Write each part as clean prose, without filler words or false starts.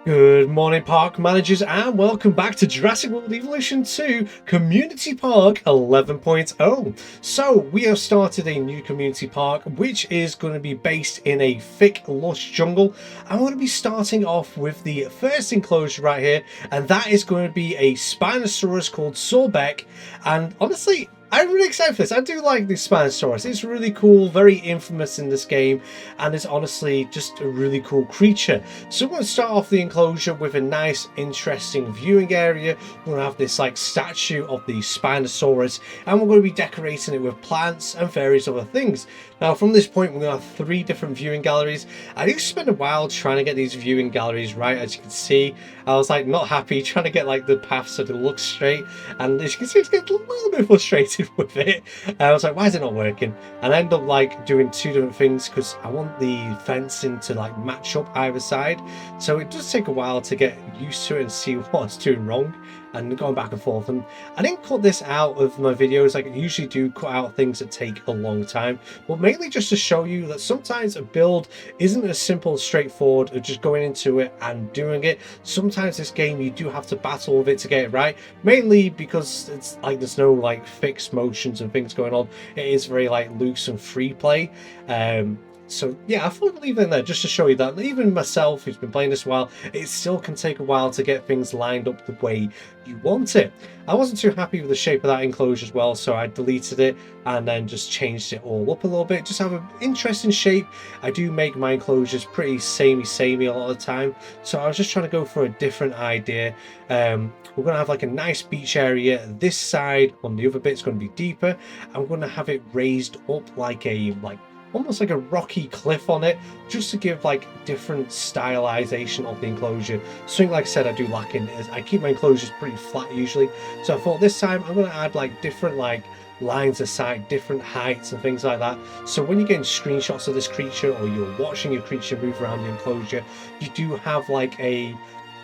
Good morning, park managers, and welcome back to Jurassic World Evolution 2 Community Park 11.0. So, we have started a new community park which is going to be based in a thick, lush jungle. I'm going to be starting off with the first enclosure right here, and that is going to be a Spinosaurus called Sorbeck. And honestly, I'm really excited for this. I do like the Spinosaurus. It's really cool, very infamous in this game, and it's honestly just a really cool creature. So we're going to start off the enclosure with a nice, interesting viewing area. We're going to have this like statue of the Spinosaurus, and we're going to be decorating it with plants and various other things. Now, from this point, we're going to have 3 different viewing galleries. I do spend a while trying to get these viewing galleries right. As you can see, I was like not happy trying to get like the path so it looks straight, and as you can see, it's getting a little bit frustrated with it. I was like, why is it not working? And I end up like doing 2 different things because I want the fencing to like match up either side. So it does take a while to get used to it and see what's doing wrong and going back and forth. And I didn't cut this out of my videos. Like I usually do cut out things that take a long time, but mainly just to show you that sometimes a build isn't as simple, straightforward of just going into it and doing it. Sometimes this game you do have to battle with it to get it right, mainly because it's like there's no like fixed motions and things going on. It is very like loose and free play. So yeah, I thought I'd leave it in there just to show you that even myself, who's been playing this a while, it still can take a while to get things lined up the way you want it. I wasn't too happy with the shape of that enclosure as well, so I deleted it and then just changed it all up a little bit. Just have an interesting shape. I do make my enclosures pretty samey a lot of the time, so I was just trying to go for a different idea. We're going to have like a nice beach area. This side on the other bit's going to be deeper. I'm going to have it raised up like a almost like a rocky cliff on it, just to give like different stylization of the enclosure. Something like I said I do lack in is I keep my enclosures pretty flat usually, so I thought this time I'm going to add like different like lines of sight, different heights and things like that, so when you're getting screenshots of this creature or you're watching your creature move around the enclosure, you do have like a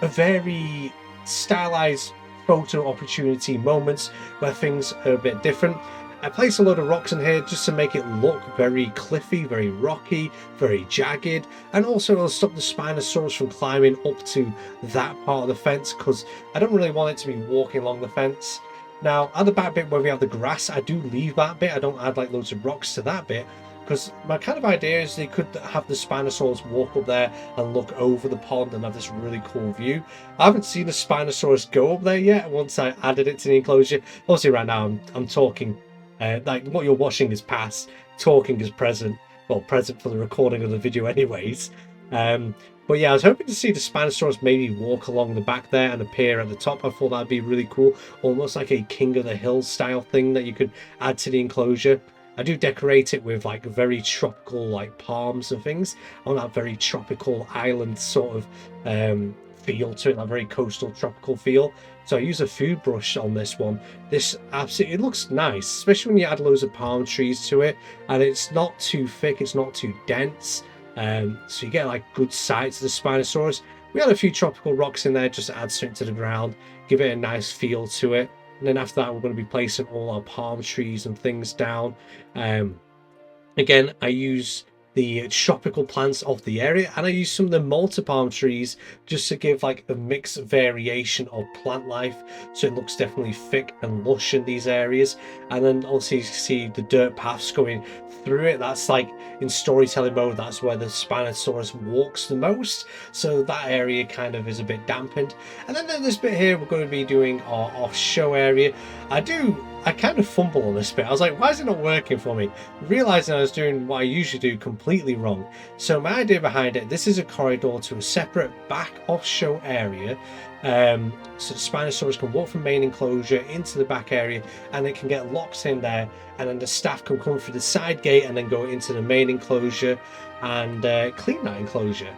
very stylized photo opportunity moments where things are a bit different. I placed a load of rocks in here just to make it look very cliffy, very rocky, very jagged, and also it'll stop the Spinosaurus from climbing up to that part of the fence because I don't really want it to be walking along the fence. Now, at the back bit where we have the grass, I do leave that bit. I don't add like loads of rocks to that bit because my kind of idea is they could have the Spinosaurus walk up there and look over the pond and have this really cool view. I haven't seen a Spinosaurus go up there yet once I added it to the enclosure. Obviously right now I'm talking like what you're watching is past, talking is present. Well, present for the recording of the video anyways. But yeah, I was hoping to see the Spinosaurus maybe walk along the back there and appear at the top. I thought that'd be really cool, almost like a King of the Hill style thing that you could add to the enclosure. I do decorate it with like very tropical like palms and things. I want that very tropical island sort of feel to it, that very coastal tropical feel. So I use a food brush on this one. This absolutely, it looks nice, especially when you add loads of palm trees to it, and it's not too thick, it's not too dense. So you get like good sight to the Spinosaurus. We had a few tropical rocks in there just to add something to the ground, give it a nice feel to it. And then after that, we're going to be placing all our palm trees and things down. Again, I use the tropical plants of the area, and I use some of the multi-palm trees just to give like a mixed variation of plant life, so it looks definitely thick and lush in these areas. And then also you see the dirt paths going through it. That's like in storytelling mode, that's where the Spinosaurus walks the most, so that area kind of is a bit dampened. And then in this bit here, we're going to be doing our off-show area. I kind of fumble on this bit. I was like, why is it not working for me? Realizing I was doing what I usually do completely wrong. So my idea behind it, this is a corridor to a separate back off-show area. So the Spinosaurus can walk from main enclosure into the back area, and it can get locked in there, and then the staff can come through the side gate and then go into the main enclosure and clean that enclosure.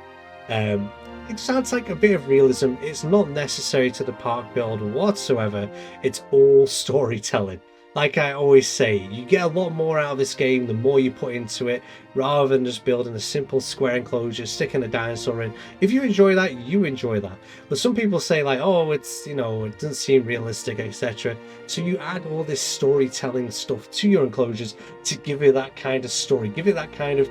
It sounds like a bit of realism. It's not necessary to the park build whatsoever. It's all storytelling. Like I always say, you get a lot more out of this game the more you put into it, rather than just building a simple square enclosure, sticking a dinosaur in. If you enjoy that, you enjoy that. But some people say like, oh, it's, you know, it doesn't seem realistic, etc. So you add all this storytelling stuff to your enclosures to give it that kind of story, give it that kind of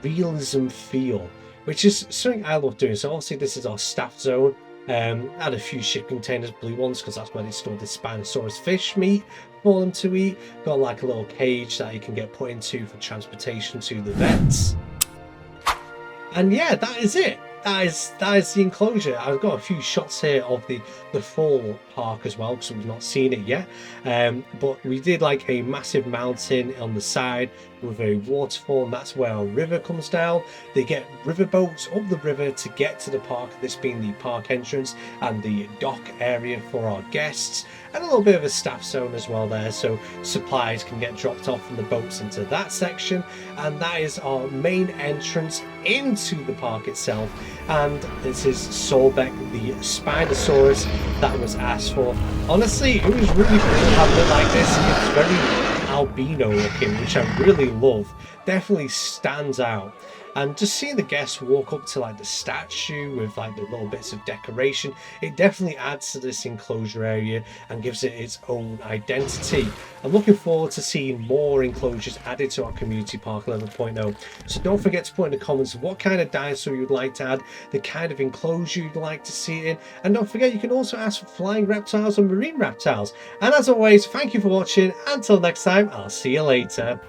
realism feel. which is something I love doing. So obviously this is our staff zone. Add a few shipping containers, blue ones, because that's where they store the Spinosaurs fish meat for them to eat. Got like a little cage that you can get put into for transportation to the vets. And yeah, that is it. That is the enclosure. I've got a few shots here of the full park as well, because we've not seen it yet. But we did like a massive mountain on the side with a waterfall, and that's where our river comes down. They get river boats up the river to get to the park, this being the park entrance and the dock area for our guests, and a little bit of a staff zone as well there, so supplies can get dropped off from the boats into that section. And that is our main entrance into the park itself. And this is Solbeck, the Spinosaurus that was asked for. Honestly, it was really cool having it like this. It's very albino looking, which I really love. Definitely stands out. And just seeing the guests walk up to like the statue with like the little bits of decoration, it definitely adds to this enclosure area and gives it its own identity. I'm looking forward to seeing more enclosures added to our community park 11.0. So don't forget to put in the comments what kind of dinosaur you'd like to add, the kind of enclosure you'd like to see it in, and don't forget you can also ask for flying reptiles and marine reptiles. And as always, thank you for watching. Until next time, I'll see you later.